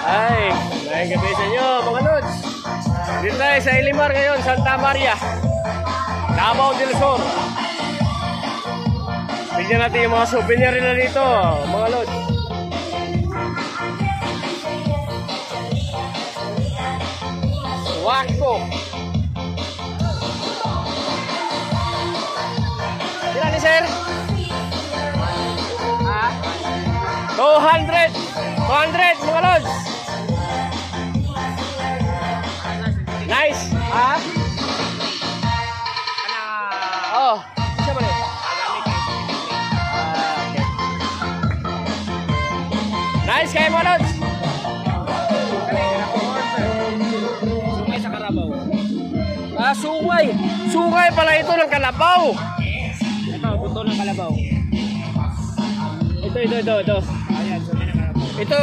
Ay, maayong gabi sa inyo mga lods. Dito tayo sa Ilimar ngayon, Santa Maria, Davao del Sur. Bigyan natin yung mga souvenir nila dito mga lods. Wako. Sila ni sir? 200 mga lods. Nice. Ha? Oh, siapa nih? Okay. Nice kayo mga lods. Sungay sa Kalabaw. Sungay. Sungay pala ito ng Kalabaw. Ito, buto ng Kalabaw. Ito. Ayan, sungay ng Kalabaw. Ito